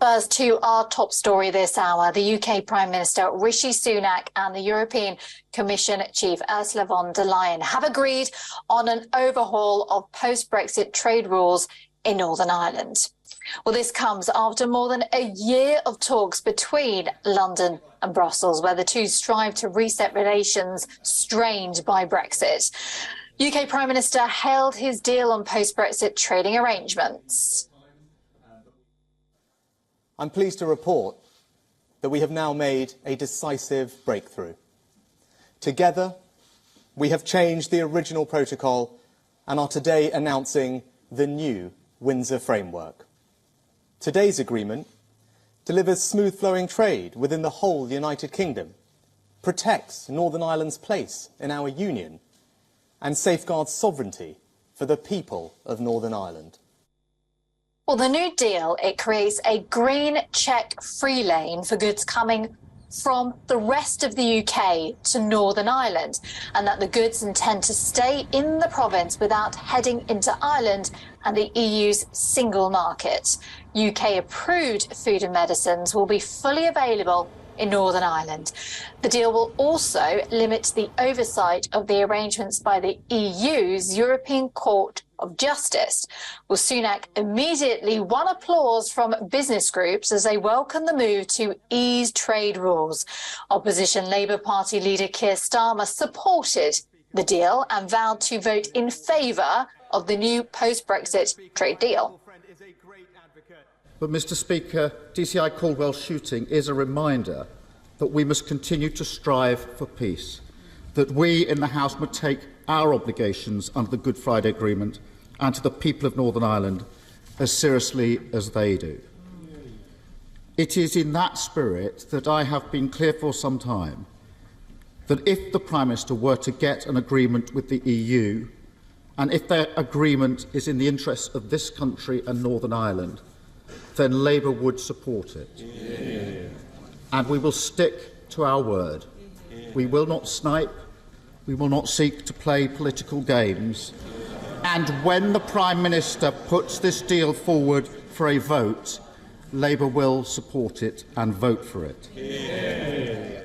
First to our top story this hour, the UK Prime Minister Rishi Sunak and the European Commission Chief Ursula von der Leyen have agreed on an overhaul of post-Brexit trade rules in Northern Ireland. Well, this comes after more than a year of talks between London and Brussels, where the two strive to reset relations strained by Brexit. UK Prime Minister hailed his deal on post-Brexit trading arrangements. I'm pleased to report that we have now made a decisive breakthrough. Together, we have changed the original protocol and are today announcing the new Windsor framework. Today's agreement delivers smooth-flowing trade within the whole United Kingdom, protects Northern Ireland's place in our union, and safeguards sovereignty for the people of Northern Ireland. Well, the new deal, it creates a green check free lane for goods coming from the rest of the UK to Northern Ireland, and that the goods intend to stay in the province without heading into Ireland and the EU's single market. UK-approved food and medicines will be fully available in Northern Ireland. The deal will also limit the oversight of the arrangements by the EU's European Court of Justice. Well, Sunak immediately won applause from business groups as they welcomed the move to ease trade rules. Opposition Labour Party leader Keir Starmer supported the deal and vowed to vote in favour of the new post-Brexit trade deal. But, Mr Speaker, DCI Caldwell shooting is a reminder that we must continue to strive for peace, that we in the House must take our obligations under the Good Friday Agreement and to the people of Northern Ireland as seriously as they do. It is in that spirit that I have been clear for some time that if the Prime Minister were to get an agreement with the EU, and if their agreement is in the interests of this country and Northern Ireland, then Labour would support it. Yeah. And we will stick to our word. We will not snipe. We will not seek to play political games. And when the Prime Minister puts this deal forward for a vote, Labour will support it and vote for it. Yeah.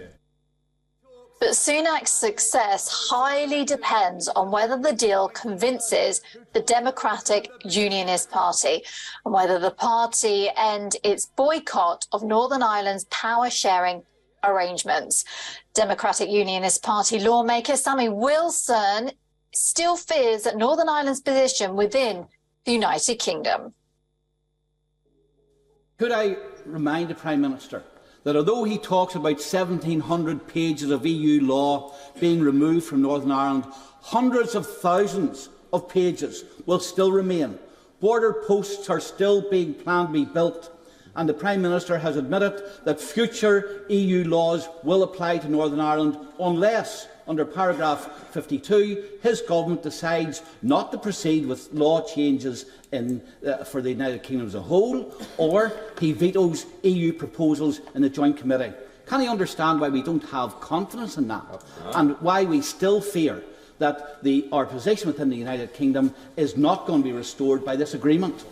But Sunak's success highly depends on whether the deal convinces the Democratic Unionist Party and whether the party end its boycott of Northern Ireland's power-sharing arrangements. Democratic Unionist Party lawmaker Sammy Wilson still fears that Northern Ireland's position within the United Kingdom. Could I remind the Prime Minister that although he talks about 1,700 pages of EU law being removed from Northern Ireland, hundreds of thousands of pages will still remain. Border posts are still being planned to be built, and the Prime Minister has admitted that future EU laws will apply to Northern Ireland unless, under paragraph 52, his government decides not to proceed with law changes for the United Kingdom as a whole, or he vetoes EU proposals in the Joint Committee. Can he understand why we don't have confidence in that, and why we still fear that our position within the United Kingdom is not going to be restored by this agreement?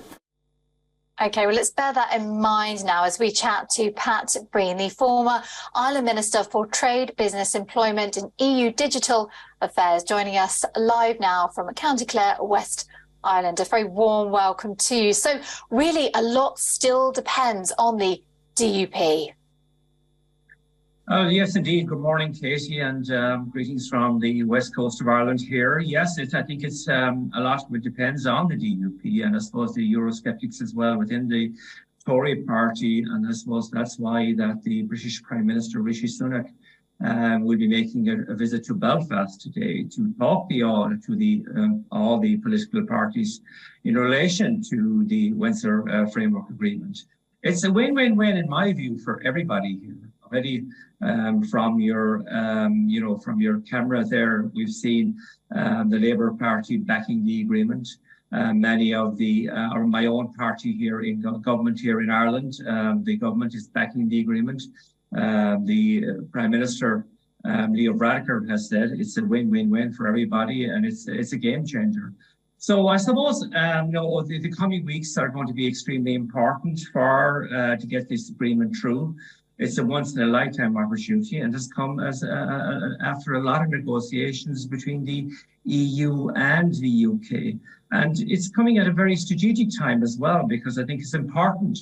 OK, well, let's bear that in mind now as we chat to Pat Breen, the former Ireland Minister for Trade, Business, Employment and EU Digital Affairs, joining us live now from County Clare, West Ireland. A very warm welcome to you. So really a lot still depends on the DUP. Yes, indeed. Good morning, Katie, and greetings from the west coast of Ireland here. Yes, I think it's a lot of it depends on the DUP and I suppose the Eurosceptics as well within the Tory party, and I suppose that's why that the British Prime Minister Rishi Sunak will be making a visit to Belfast today to talk all the political parties in relation to the Windsor Framework Agreement. It's a win-win-win in my view for everybody here. Already from your camera there, we've seen the Labour Party backing the agreement. Many of my own party here in government here in Ireland, the government is backing the agreement. The Prime Minister, Leo Varadkar, has said it's a win-win-win for everybody, and it's a game changer. So I suppose the coming weeks are going to be extremely important for to get this agreement through. It's a once-in-a-lifetime opportunity, and has come as after a lot of negotiations between the EU and the UK. And it's coming at a very strategic time as well, because I think it's important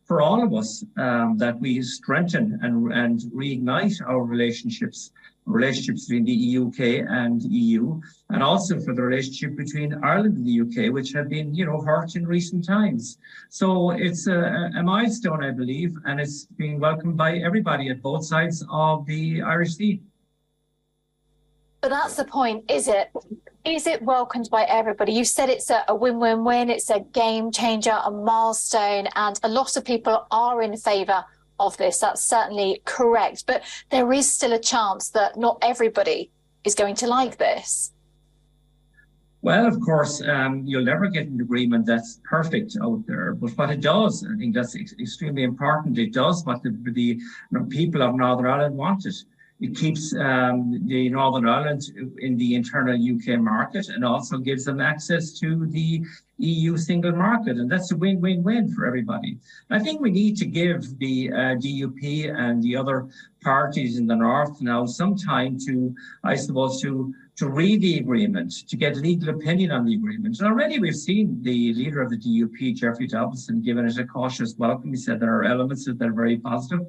for all of us that we strengthen and reignite our relationships between the UK and EU, and also for the relationship between Ireland and the UK, which have been, hurt in recent times. So it's a milestone, I believe, and it's being welcomed by everybody at both sides of the Irish Sea. But that's the point, is it? Is it welcomed by everybody? You said it's a win-win-win, it's a game changer, a milestone, and a lot of people are in favour of this. That's certainly correct. But there is still a chance that not everybody is going to like this. Well, of course, you'll never get an agreement that's perfect out there. But what it does, I think that's extremely important, it does what the people of Northern Ireland wanted. It keeps the Northern Ireland in the internal UK market, and also gives them access to the EU single market. And that's a win-win-win for everybody. I think we need to give the DUP and the other parties in the North now some time to, I suppose, to read the agreement, to get legal opinion on the agreement. And already we've seen the leader of the DUP, Jeffrey Dobson, giving it a cautious welcome. He said there are elements that are very positive.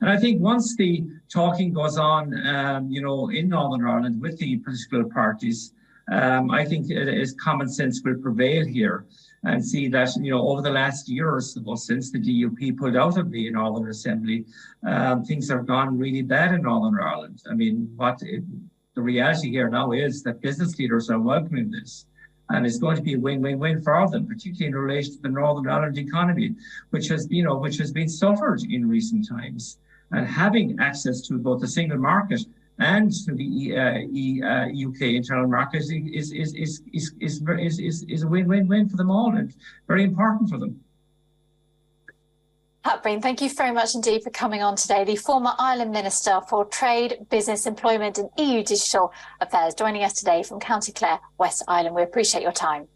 And I think once the talking goes on, in Northern Ireland with the political parties, I think it is common sense will prevail here, and see that, over the last year or so, since the DUP pulled out of the Northern Assembly, things have gone really bad in Northern Ireland. I mean, the reality here now is that business leaders are welcoming this, and it's going to be a win-win-win for them, particularly in relation to the Northern Ireland economy, which has been suffered in recent times. And having access to both the single market and to the UK internal market is a win-win-win for them all, and very important for them. Pat Breen, thank you very much indeed for coming on today. The former Ireland Minister for Trade, Business, Employment and EU Digital Affairs, joining us today from County Clare, West Ireland. We appreciate your time.